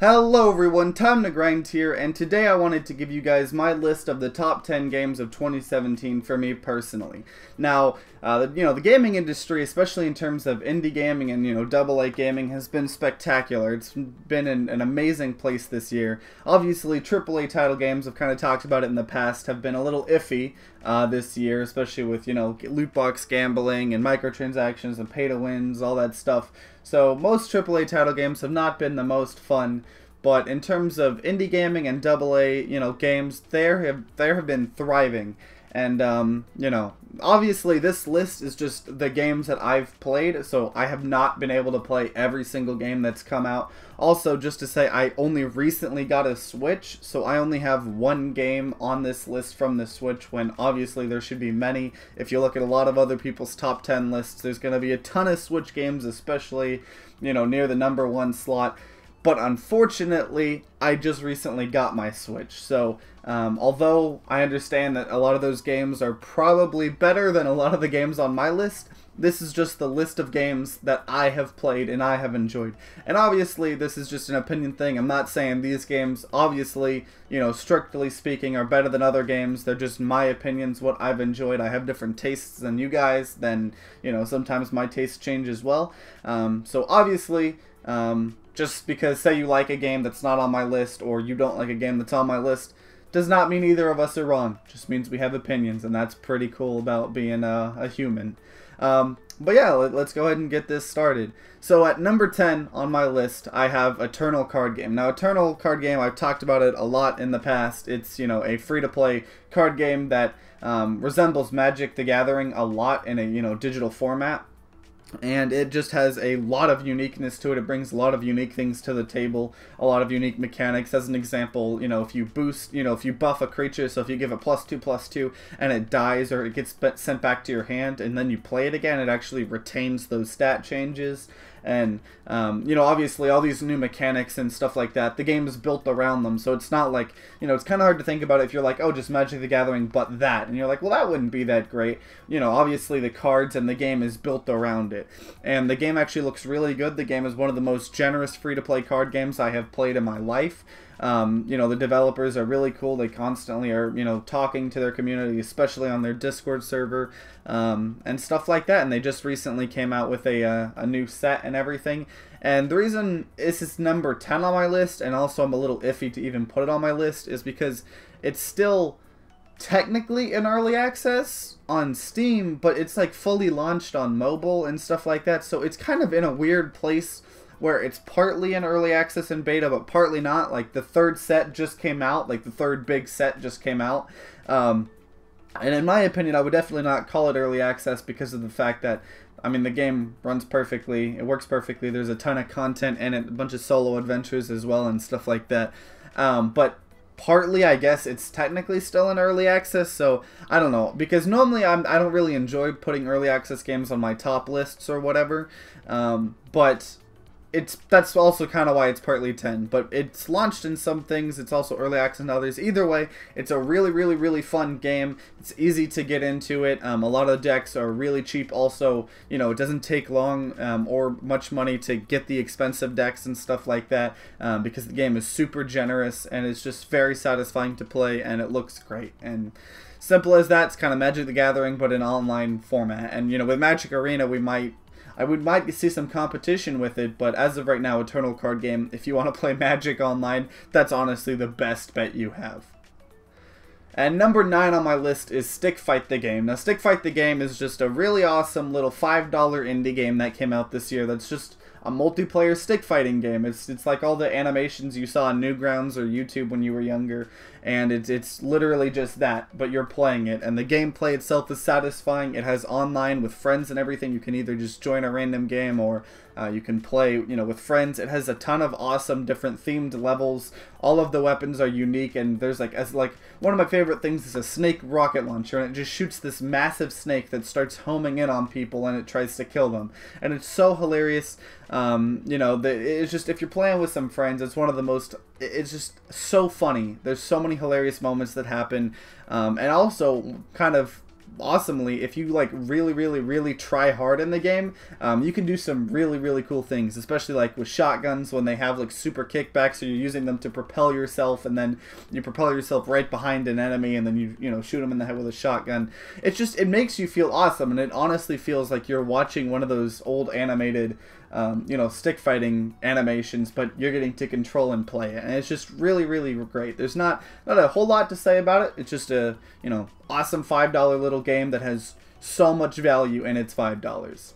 Hello everyone, Time to Grind here, and today I wanted to give you guys my list of the top 10 games of 2017 for me personally. Now, the gaming industry, especially in terms of indie gaming and, AA gaming, has been spectacular. It's been an amazing place this year. Obviously, AAA title games, I've kind of talked about it in the past, have been a little iffy this year, especially with, loot box gambling and microtransactions and pay-to-wins, all that stuff. So most AAA title games have not been the most fun, but in terms of indie gaming and AA, games, they have been thriving. And obviously this list is just the games that I've played, so I have not been able to play every single game that's come out. Also, just to say, I only recently got a Switch, so I only have one game on this list from the Switch, when obviously there should be many. If you look at a lot of other people's top 10 lists, there's going to be a ton of Switch games, especially, near the #1 slot. But unfortunately, I just recently got my Switch, so although I understand that a lot of those games are probably better than a lot of the games on my list, this is just the list of games that I have played and I have enjoyed. And obviously, this is just an opinion thing. I'm not saying these games, obviously, strictly speaking, are better than other games. They're just my opinions, what I've enjoyed. I have different tastes than you guys, then, sometimes my taste change as well. So obviously, just because, say you like a game that's not on my list, or you don't like a game that's on my list, does not mean either of us are wrong. Just means we have opinions, and that's pretty cool about being a human. But yeah, let's go ahead and get this started. So at number 10 on my list, I have Eternal Card Game. Now, Eternal Card Game, I've talked about it a lot in the past. It's, a free-to-play card game that resembles Magic the Gathering a lot in a, digital format. And it just has a lot of uniqueness to it. It brings a lot of unique things to the table, a lot of unique mechanics. As an example, if you boost, if you buff a creature, so if you give it +2/+2 and it dies or it gets sent back to your hand and then you play it again, it actually retains those stat changes. And, obviously all these new mechanics and stuff like that, the game is built around them, so it's not like, it's kind of hard to think about it if you're like, oh, just Magic the Gathering, but that. And you're like, well, that wouldn't be that great. Obviously the cards and the game is built around it. And the game actually looks really good. The game is one of the most generous free-to-play card games I have played in my life. The developers are really cool. They constantly are, talking to their community, especially on their Discord server, and stuff like that. And they just recently came out with a new set and everything. And the reason this is number 10 on my list, and also I'm a little iffy to even put it on my list, is because it's still technically in early access on Steam, but it's like fully launched on mobile and stuff like that. So it's kind of in a weird place where it's partly in early access and beta, but partly not. Like, the third set just came out, like the third big set just came out. And in my opinion, I would definitely not call it early access because of the fact that, the game runs perfectly, it works perfectly, there's a ton of content in it, a bunch of solo adventures as well and stuff like that. But partly, I guess, it's technically still in early access, so I don't know. Because normally I don't really enjoy putting early access games on my top lists or whatever, but that's also kind of why it's partly 10. But it's launched in some things, it's also early access in others. Either way, it's a really, really, really fun game. It's easy to get into it. A lot of the decks are really cheap also. It doesn't take long or much money to get the expensive decks and stuff like that, because the game is super generous and it's just very satisfying to play, and it looks great. And simple as that, it's kind of Magic the Gathering but in online format. And with Magic Arena we might see some competition with it, but as of right now, Eternal Card Game, if you want to play Magic online, that's honestly the best bet you have. And number 9 on my list is Stick Fight the Game. Now, Stick Fight the Game is just a really awesome little $5 indie game that came out this year that's just a multiplayer stick fighting game. It's like all the animations you saw on Newgrounds or YouTube when you were younger, and it's literally just that, but you're playing it, and the gameplay itself is satisfying. It has online with friends and everything. You can either just join a random game or you can play, with friends. It has a ton of awesome different themed levels. All of the weapons are unique, and there's like one of my favorite things is a snake rocket launcher, and it just shoots this massive snake that starts homing in on people, and it tries to kill them, and it's so hilarious. It's just, if you're playing with some friends, it's one of the most, it's just so funny. There's so many hilarious moments that happen, and also kind of awesomely. If you like really try hard in the game, you can do some really cool things, especially like with shotguns when they have like super kickbacks, so you're using them to propel yourself, and then you propel yourself right behind an enemy, and then you know, shoot them in the head with a shotgun. It makes you feel awesome, and it honestly feels like you're watching one of those old animated you know, stick fighting animations, but you're getting to control and play it, and it's just really great. There's not a whole lot to say about it. It's just a, you know, awesome $5 little game that has so much value in its $5.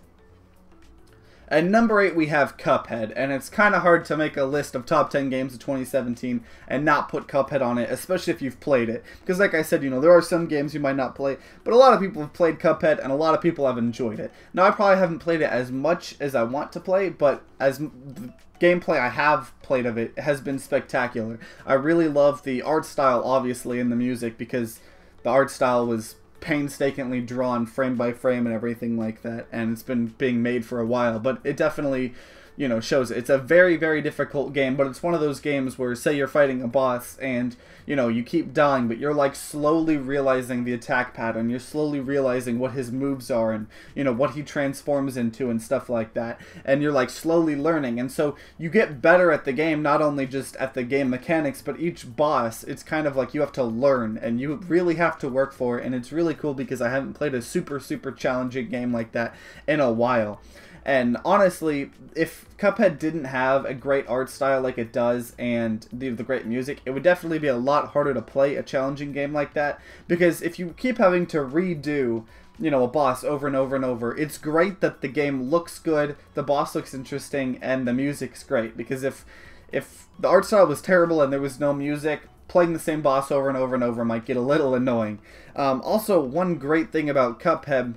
At number 8 we have Cuphead, and it's kind of hard to make a list of top 10 games of 2017 and not put Cuphead on it, especially if you've played it. Because like I said, you know, there are some games you might not play, but a lot of people have played Cuphead, and a lot of people have enjoyed it. Now, I probably haven't played it as much as I want to play, but as the gameplay I have played of it has been spectacular. I really love the art style, obviously, and the music, because the art style was painstakingly drawn frame by frame and everything like that, and it's been being made for a while, but it definitely, you know, shows it. It's a very difficult game, but it's one of those games where, say you're fighting a boss and, you know, you keep dying, but you're like slowly realizing the attack pattern, you're slowly realizing what his moves are, and, you know, what he transforms into and stuff like that, and you're like slowly learning, and so you get better at the game, not only just at the game mechanics, but each boss, it's kind of like you have to learn, and you really have to work for it, and it's really cool because I haven't played a super challenging game like that in a while. And honestly, if Cuphead didn't have a great art style like it does, and the great music, it would definitely be a lot harder to play a challenging game like that, because if you keep having to redo, you know, a boss over and over, it's great that the game looks good, the boss looks interesting, and the music's great, because if the art style was terrible and there was no music, playing the same boss over and over might get a little annoying. Also, one great thing about Cuphead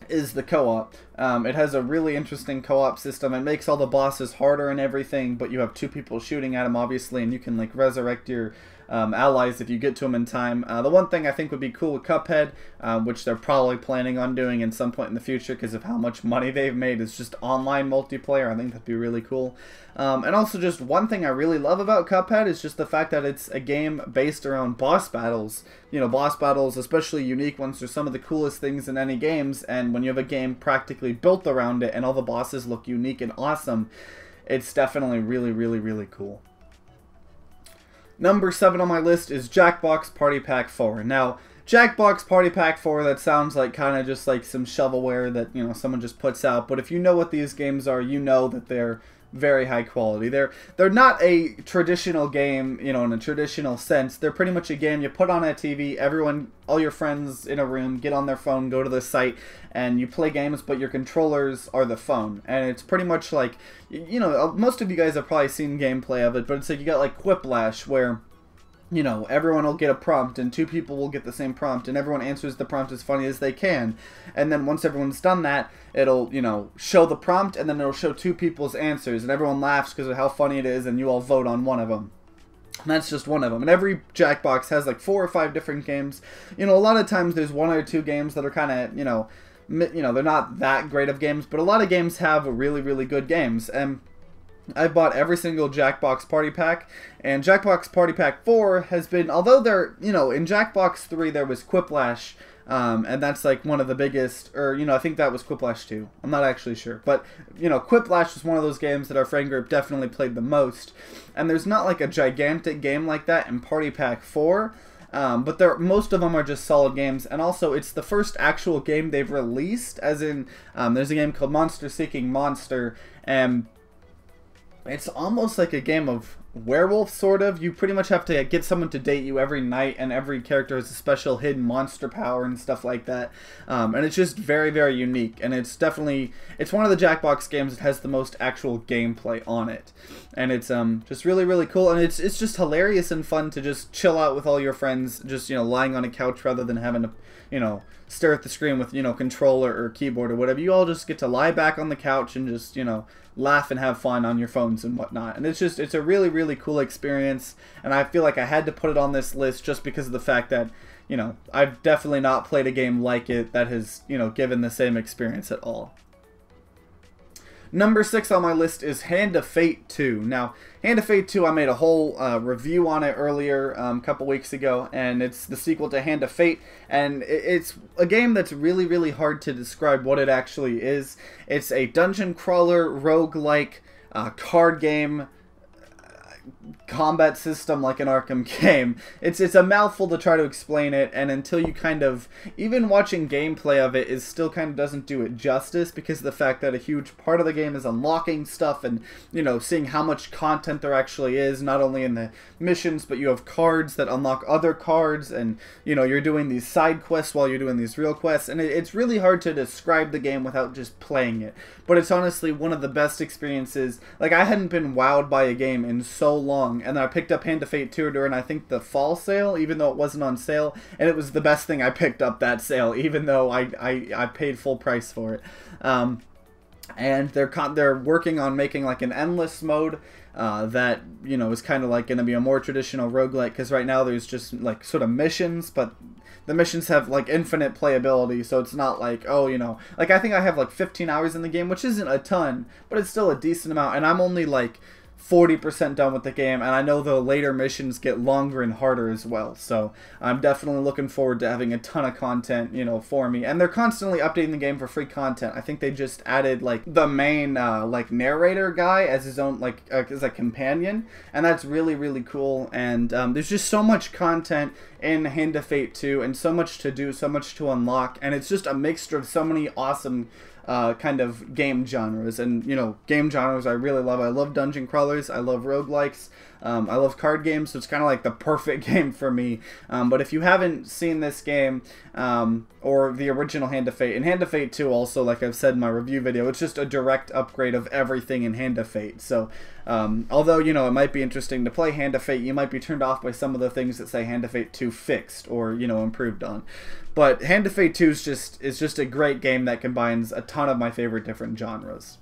is the co-op. It has a really interesting co-op system. It makes all the bosses harder and everything, but you have two people shooting at them, obviously, and you can like resurrect your allies if you get to them in time. The one thing I think would be cool with Cuphead, which they're probably planning on doing in some point in the future because of how much money they've made, is just online multiplayer. I think that'd be really cool. And also, just one thing I really love about Cuphead is just the fact that it's a game based around boss battles. You know, boss battles, especially unique ones, are some of the coolest things in any games, and when you have a game practically built around it and all the bosses look unique and awesome, it's definitely really cool. Number 7 on my list is Jackbox Party Pack 4. Now, Jackbox Party Pack 4, that sounds like kind of just like some shovelware that, you know, someone just puts out, but if you know what these games are, you know that they're very high quality. They're not a traditional game, you know, in a traditional sense. They're pretty much a game you put on a TV, everyone, all your friends in a room, get on their phone, go to the site, and you play games, but your controllers are the phone. And it's pretty much like, you know, most of you guys have probably seen gameplay of it, but it's like you got like Quiplash, where, you know, everyone will get a prompt, and two people will get the same prompt, and everyone answers the prompt as funny as they can. And then once everyone's done that, it'll, you know, show the prompt, and then it'll show two people's answers, and everyone laughs because of how funny it is, and you all vote on one of them. And that's just one of them. And every Jackbox has like 4 or 5 different games. You know, a lot of times there's 1 or 2 games that are kind of, you know, they're not that great of games, but a lot of games have really good games. And I've bought every single Jackbox Party Pack, and Jackbox Party Pack 4 has been, although they're, you know, in Jackbox 3 there was Quiplash, and that's like one of the biggest, or, you know, I think that was Quiplash 2. I'm not actually sure, but, you know, Quiplash was one of those games that our friend group definitely played the most, and there's not like a gigantic game like that in Party Pack 4, but most of them are just solid games, and also it's the first actual game they've released, as in, there's a game called Monster Seeking Monster, and it's almost like a game of werewolf, sort of. You pretty much have to get someone to date you every night, and every character has a special hidden monster power and stuff like that. And it's just very unique, and it's one of the Jackbox games that has the most actual gameplay on it. And it's just really cool, and it's just hilarious and fun to just chill out with all your friends, just, you know, lying on a couch rather than having to, you know, stare at the screen with, you know, controller or keyboard or whatever. You all just get to lie back on the couch and just, you know, laugh and have fun on your phones and whatnot. And it's a really cool experience, and I feel like I had to put it on this list just because of the fact that, you know, I've definitely not played a game like it that has, you know, given the same experience at all. Number 6 on my list is Hand of Fate 2. Now, Hand of Fate 2, I made a whole review on it earlier, a couple weeks ago, and it's the sequel to Hand of Fate, and it's a game that's really, really hard to describe what it actually is. It's a dungeon crawler, roguelike, card game, combat system like an Arkham game. It's a mouthful to try to explain it, and until you kind of, even watching gameplay of it is still kind of doesn't do it justice, because of the fact that a huge part of the game is unlocking stuff and, you know, seeing how much content there actually is, not only in the missions, but you have cards that unlock other cards, and, you know, you're doing these side quests while you're doing these real quests, and it's really hard to describe the game without just playing it. But it's honestly one of the best experiences. Like, I hadn't been wowed by a game in so long, and then I picked up Hand of Fate 2 during, I think, the fall sale, even though it wasn't on sale, and it was the best thing I picked up that sale, even though I paid full price for it. And they're working on making like an endless mode that, you know, is kind of like going to be a more traditional roguelike, because right now there's just like sort of missions, but the missions have like infinite playability, so it's not like, oh, you know, like I think I have like 15 hours in the game, which isn't a ton, but it's still a decent amount, and I'm only like 40% done with the game, and I know the later missions get longer and harder as well, so I'm definitely looking forward to having a ton of content, you know, for me. And they're constantly updating the game for free content. I think they just added like the main like narrator guy as his own, like as a companion, and that's really, really cool. And there's just so much content in Hand of Fate 2, and so much to do, so much to unlock, and it's just a mixture of so many awesome kind of game genres. And, you know, game genres I really love. I love dungeon crawlers, I love roguelikes, I love card games, so it's kind of like the perfect game for me. But if you haven't seen this game, or the original Hand of Fate, and Hand of Fate 2 also, like I've said in my review video, it's just a direct upgrade of everything in Hand of Fate. So although, you know, it might be interesting to play Hand of Fate, you might be turned off by some of the things that say Hand of Fate 2 fixed or, you know, improved on. But Hand of Fate 2 is just a great game that combines a ton of my favorite different genres.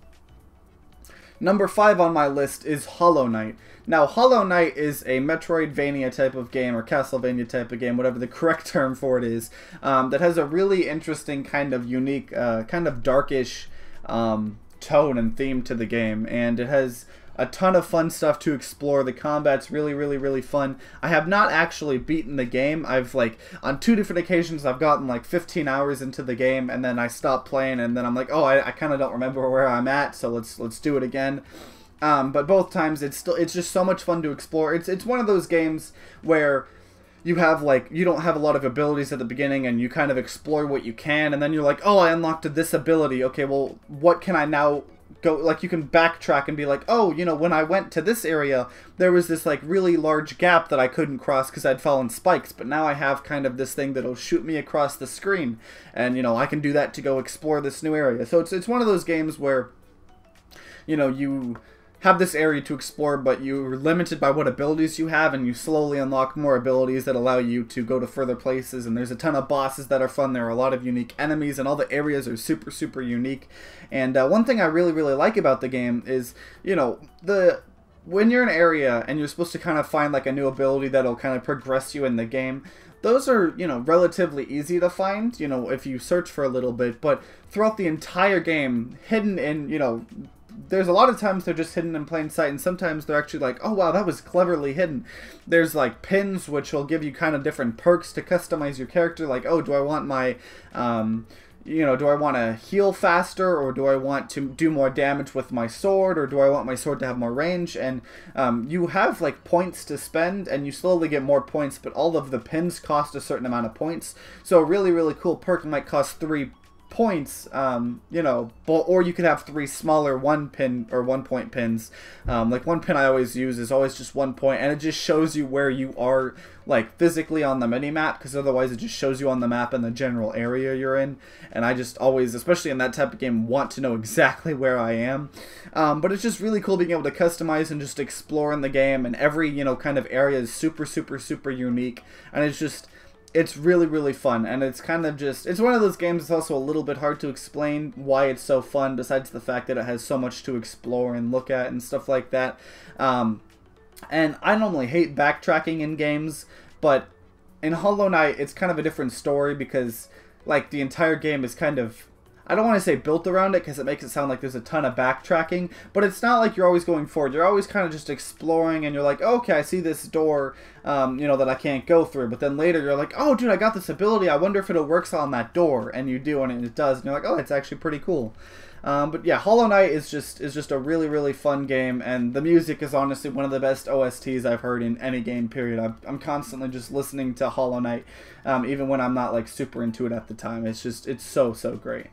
Number 5 on my list is Hollow Knight. Now, Hollow Knight is a Metroidvania type of game, or Castlevania type of game, whatever the correct term for it is, that has a really interesting kind of unique, kind of darkish tone and theme to the game, and it has a ton of fun stuff to explore. The combat's really, really, really fun. I have not actually beaten the game. I've, like, on 2 different occasions, I've gotten, like, 15 hours into the game, and then I stopped playing, and then I'm like, oh, I kind of don't remember where I'm at, so let's do it again. But both times, it's just so much fun to explore. It's one of those games where you have, like, you don't have a lot of abilities at the beginning, and you kind of explore what you can, and then you're like, oh, I unlocked this ability. Okay, well, what can I now go, like, you can backtrack and be like, oh, you know, when I went to this area, there was this, like, really large gap that I couldn't cross because I'd fallen spikes, but now I have kind of this thing that'll shoot me across the screen, and, you know, I can do that to go explore this new area. So it's one of those games where, you know, you have this area to explore, but you're limited by what abilities you have, and you slowly unlock more abilities that allow you to go to further places. And there's a ton of bosses that are fun. There are a lot of unique enemies, and all the areas are super, super unique. And one thing I really, really like about the game is, you know, when you're in an area and you're supposed to kind of find like a new ability that'll kind of progress you in the game, those are, you know, relatively easy to find, you know, if you search for a little bit. But throughout the entire game, hidden in, you know, there's a lot of times they're just hidden in plain sight, and sometimes they're actually like, oh wow, that was cleverly hidden. There's like pins which will give you kind of different perks to customize your character, like, oh, do I want my, you know, do I want to heal faster, or do I want to do more damage with my sword, or do I want my sword to have more range? And you have like points to spend, and you slowly get more points, but all of the pins cost a certain amount of points. So a really, really cool perk might cost 3 points, you know, or you could have 3 smaller 1 pin or 1 point pins. Like, one pin I always use is always just 1 point, and it just shows you where you are, like, physically on the mini map, because otherwise it just shows you on the map in the general area you're in. And I just always, especially in that type of game, want to know exactly where I am. But it's just really cool being able to customize and just explore in the game, and every, you know, kind of area is super, super, super unique, and it's really, really fun. And it's kind of just, it's one of those games that's also a little bit hard to explain why it's so fun, besides the fact that it has so much to explore and look at and stuff like that. And I normally hate backtracking in games, but in Hollow Knight it's kind of a different story, because, like, the entire game is kind of, I don't want to say built around it because it makes it sound like there's a ton of backtracking, but it's not like you're always going forward. You're always kind of just exploring, and you're like, okay, I see this door, you know, that I can't go through. But then later you're like, oh, dude, I got this ability. I wonder if it works on that door, and you do, and it does. And you're like, oh, it's actually pretty cool. But yeah, Hollow Knight is just a really, really fun game, and the music is honestly one of the best OSTs I've heard in any game, period. I'm constantly just listening to Hollow Knight, even when I'm not like super into it at the time. It's so great.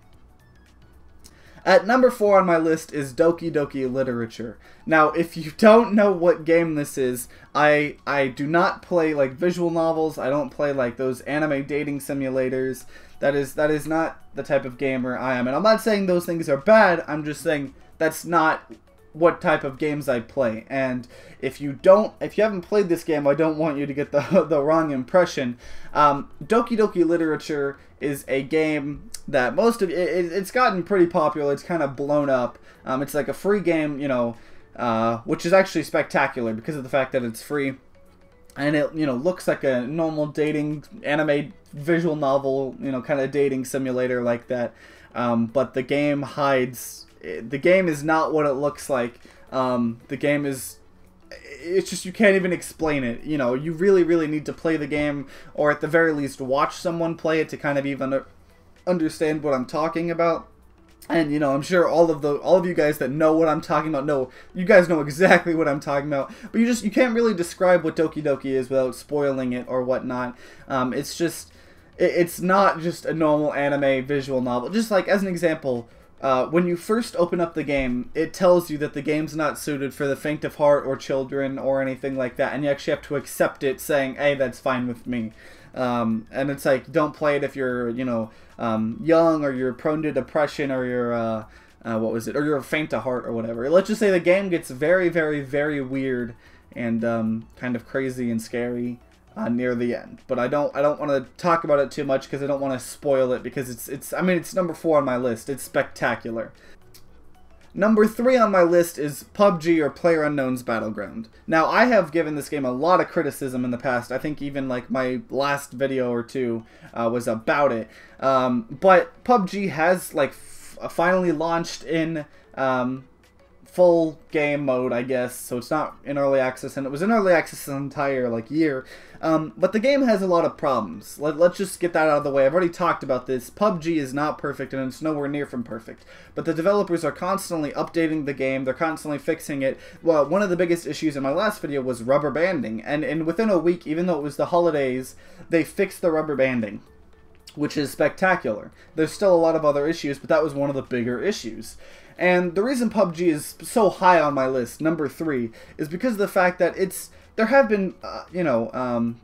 At number 4 on my list is DokiDoki Literature. Now, if you don't know what game this is, I do not play like visual novels. I don't play like those anime dating simulators. That is not the type of gamer I am. And I'm not saying those things are bad. I'm just saying that's not what type of games I play. And if you haven't played this game, I don't want you to get the wrong impression. DokiDoki Literature is a game that it's gotten pretty popular. It's kind of blown up. It's like a free game, you know, which is actually spectacular because of the fact that it's free. And it, you know, looks like a normal dating anime visual novel, you know, kind of dating simulator like that. But the game hides. The game is not what it looks like. The game is. It's just, you can't even explain it. You know, you really need to play the game, or at the very least watch someone play it to kind of even understand what I'm talking about. And, you know, I'm sure all of you guys that know what I'm talking about you guys know exactly what I'm talking about. But you can't really describe what DokiDoki is without spoiling it or whatnot. It's not just a normal anime visual novel. Just like, as an example, when you first open up the game, it tells you that the game's not suited for the faint of heart or children or anything like that. And you actually have to accept it, saying, hey, that's fine with me. And it's like, don't play it if you're, you know, young, or you're prone to depression, or you're, what was it, or you're faint of heart or whatever. Let's just say the game gets very weird and kind of crazy and scary near the end. But I don't want to talk about it too much because I don't want to spoil it, because it's number 4 on my list. It's spectacular. Number 3 on my list is PUBG, or PlayerUnknown's Battleground. Now, I have given this game a lot of criticism in the past. I think even like my last video or 2 was about it. But PUBG has like finally launched in full game mode, I guess. So it's not in early access, and it was in early access an entire like year. But the game has a lot of problems. Let's just get that out of the way. I've already talked about this. PUBG is not perfect, and it's nowhere near from perfect. But the developers are constantly updating the game. They're constantly fixing it. Well, one of the biggest issues in my last video was rubber banding. And within a week, even though it was the holidays, they fixed the rubber banding, which is spectacular. There's still a lot of other issues, but that was one of the bigger issues. And the reason PUBG is so high on my list, number 3, is because of the fact that there have been, you know,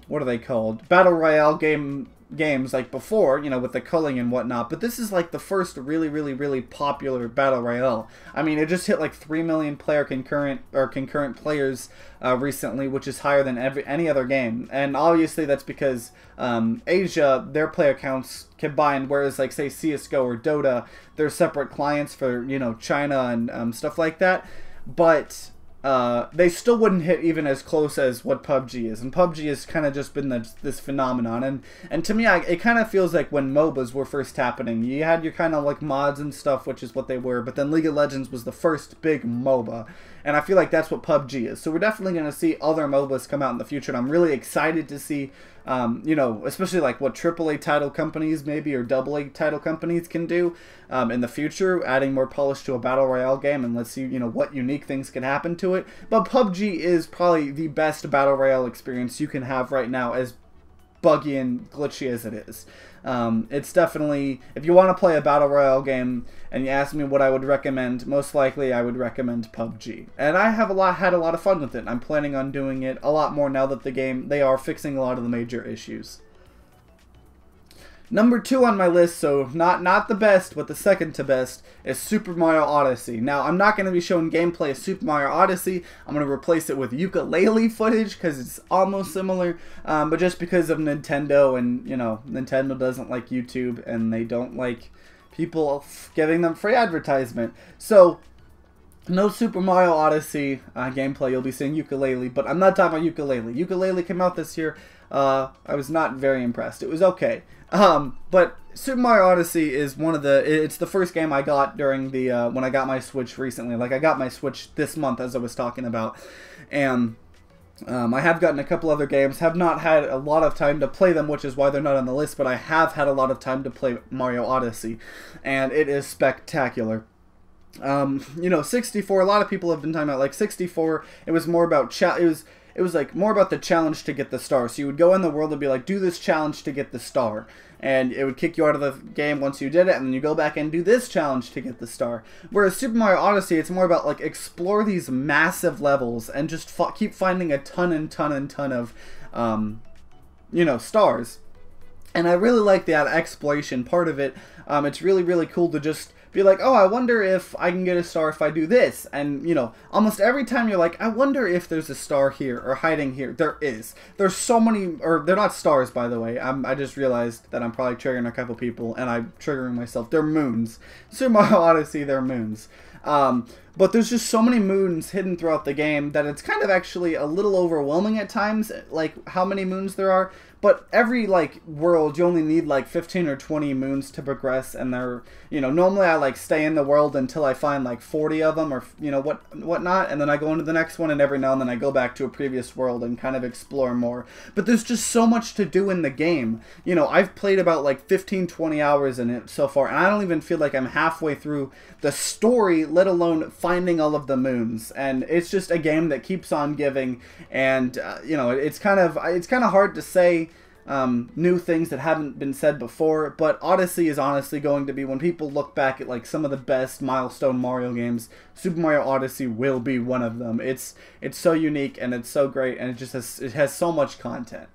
what are they called? Battle Royale games like before, you know, with the culling and whatnot. But this is like the first really popular Battle Royale. I mean, it just hit like 3 million concurrent players recently, which is higher than any other game. And obviously that's because Asia, their player counts combined, whereas like say CSGO or Dota, they're separate clients for, you know, China and stuff like that. But they still wouldn't hit even as close as what PUBG is. And PUBG has kind of just been this phenomenon. And to me, it kind of feels like when MOBAs were first happening. You had your kind of like mods and stuff, which is what they were. But then League of Legends was the first big MOBA. And I feel like that's what PUBG is. So we're definitely going to see other MOBAs come out in the future. And I'm really excited to see, you know, especially like what AAA title companies maybe, or AA title companies can do in the future, adding more polish to a Battle Royale game. And let's see, you know, what unique things can happen to it. But PUBG is probably the best Battle Royale experience you can have right now, as buggy and glitchy as it is. It's definitely, if you want to play a Battle Royale game and you ask me what I would recommend, most likely I would recommend PUBG. And I have had a lot of fun with it. I'm planning on doing it a lot more now that they are fixing a lot of the major issues. Number 2 on my list, so not the best, but the second to best, is Super Mario Odyssey. Now, I'm not going to be showing gameplay of Super Mario Odyssey. I'm going to replace it with yooka-laylee footage because it's almost similar, but just because of Nintendo, and, you know, Nintendo doesn't like YouTube, and they don't like people giving them free advertisement. So, No Super Mario Odyssey gameplay. You'll be seeing yooka-laylee, but I'm not talking about yooka-laylee. Yooka-laylee came out this year. I was not very impressed. It was okay. But Super Mario Odyssey is it's the first game I got during the, when I got my Switch recently. Like, I got my Switch this month, as I was talking about. And I have gotten a couple other games, have not had a lot of time to play them, which is why they're not on the list, but I have had a lot of time to play Mario Odyssey, and it is spectacular. You know, 64, a lot of people have been talking about, like, 64, it was more about, it was like more about the challenge to get the star. So you would go in the world and be like, do this challenge to get the star. And it would kick you out of the game once you did it, and then you go back and do this challenge to get the star. Whereas Super Mario Odyssey, it's more about, like, explore these massive levels and just keep finding a ton of, you know, stars. And I really like that exploration part of it. It's really, really cool to just be like, oh, I wonder if I can get a star if I do this. And, you know, almost every time you're like, I wonder if there's a star here or hiding here. There is. There's so many, or they're not stars, by the way. I just realized that I'm probably triggering a couple people, and I'm triggering myself. They're moons. Super Mario Odyssey, they're moons. But there's just so many moons hidden throughout the game that it's kind of actually a little overwhelming at times, like how many moons there are. But every, like, world, you only need, like, 15 or 20 moons to progress, and they're, you know, normally I, like, stay in the world until I find, like, 40 of them, or, you know, whatnot, and then I go into the next one, and every now and then I go back to a previous world and kind of explore more. But there's just so much to do in the game. You know, I've played about, like, 15, 20 hours in it so far, and I don't even feel like I'm halfway through the story, let alone finding all of the moons. And it's just a game that keeps on giving, and, you know, it's kind of hard to say new things that haven't been said before, but Odyssey is honestly going to be, when people look back at, like, some of the best milestone Mario games, Super Mario Odyssey will be one of them. It's so unique, and it's so great, and it has so much content.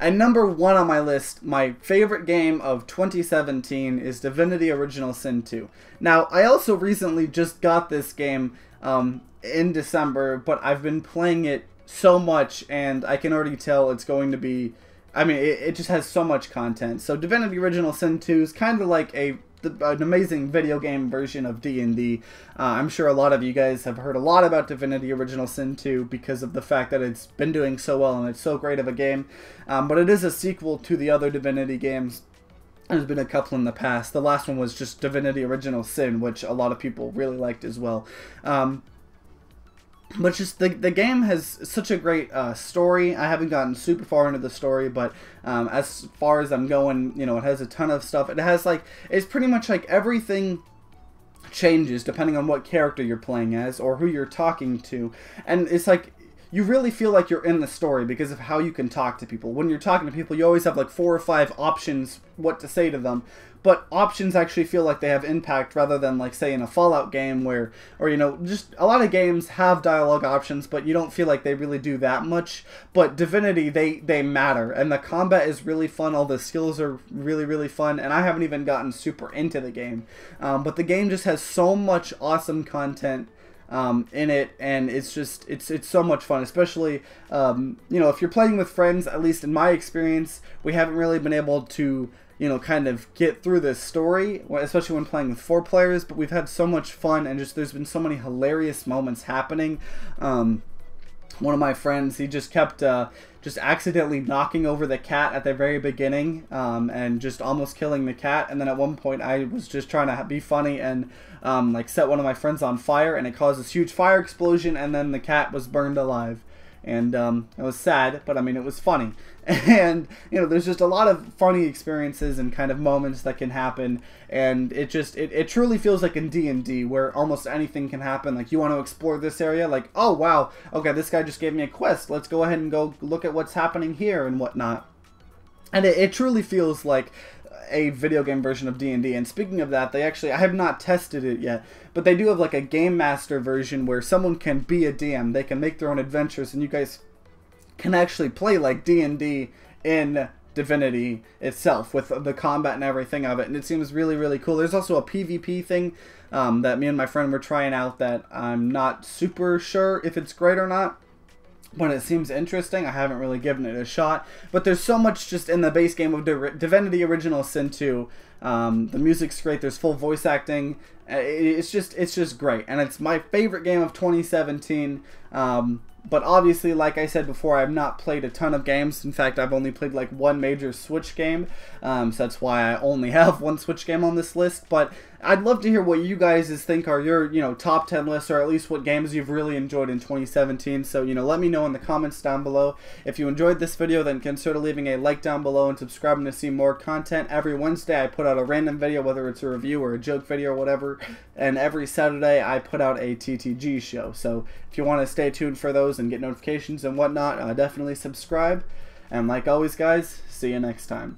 And number 1 on my list, my favorite game of 2017 is Divinity Original Sin 2. Now, I also recently just got this game in December, but I've been playing it so much, and I can already tell it's going to be, I mean, it just has so much content. So Divinity Original Sin 2 is kind of like an amazing video game version of D&D. I'm sure a lot of you guys have heard a lot about Divinity Original Sin 2 because of the fact that it's been doing so well and it's so great of a game. But it is a sequel to the other Divinity games. There's been a couple in the past. The last one was just Divinity Original Sin, which a lot of people really liked as well. But just the game has such a great story. I haven't gotten super far into the story, but as far as I'm going, you know, it has a ton of stuff. It has, like, it's pretty much like everything changes depending on what character you're playing as or who you're talking to. And it's like, you really feel like you're in the story because of how you can talk to people. When you're talking to people, you always have like 4 or 5 options what to say to them. But options actually feel like they have impact rather than, like, say, in a Fallout game where, or, you know, just a lot of games have dialogue options, but you don't feel like they really do that much. But Divinity, they matter, and the combat is really fun. All the skills are really, really fun, and I haven't even gotten super into the game. But the game just has so much awesome content in it, and it's just, it's so much fun, especially, you know, if you're playing with friends. At least in my experience, we haven't really been able to, you know, kind of get through this story, especially when playing with 4 players, but we've had so much fun, and just there's been so many hilarious moments happening. One of my friends, he just kept just accidentally knocking over the cat at the very beginning, and just almost killing the cat, and then at one point I was just trying to be funny and like set one of my friends on fire, and it caused this huge fire explosion, and then the cat was burned alive. And it was sad, but I mean, it was funny. And, you know, there's just a lot of funny experiences and kind of moments that can happen, and it just, it truly feels like in D&D, where almost anything can happen. Like, you want to explore this area, like, oh wow, okay, this guy just gave me a quest, let's go ahead and go look at what's happening here and whatnot. And it truly feels like a video game version of D&D. And speaking of that, they actually, I have not tested it yet, but they do have like a Game Master version where someone can be a DM. They can make their own adventures, and you guys can actually play like D&D in Divinity itself with the combat and everything of it, and it seems really, really cool. There's also a PvP thing that me and my friend were trying out that I'm not super sure if it's great or not. When it seems interesting. I haven't really given it a shot, but there's so much just in the base game of Divinity Original Sin 2. The music's great. There's full voice acting. It's just great, and it's my favorite game of 2017. But obviously, like I said before, I've not played a ton of games. In fact, I've only played like one major Switch game, so that's why I only have one Switch game on this list. But I'd love to hear what you guys think are your, top 10 lists, or at least what games you've really enjoyed in 2017. So, let me know in the comments down below. If you enjoyed this video, then consider leaving a like down below and subscribing to see more content. Every Wednesday, I put out a random video, whether it's a review or a joke video or whatever. And every Saturday, I put out a TTG show. So if you want to stay tuned for those and get notifications and whatnot, definitely subscribe. And like always, guys, see you next time.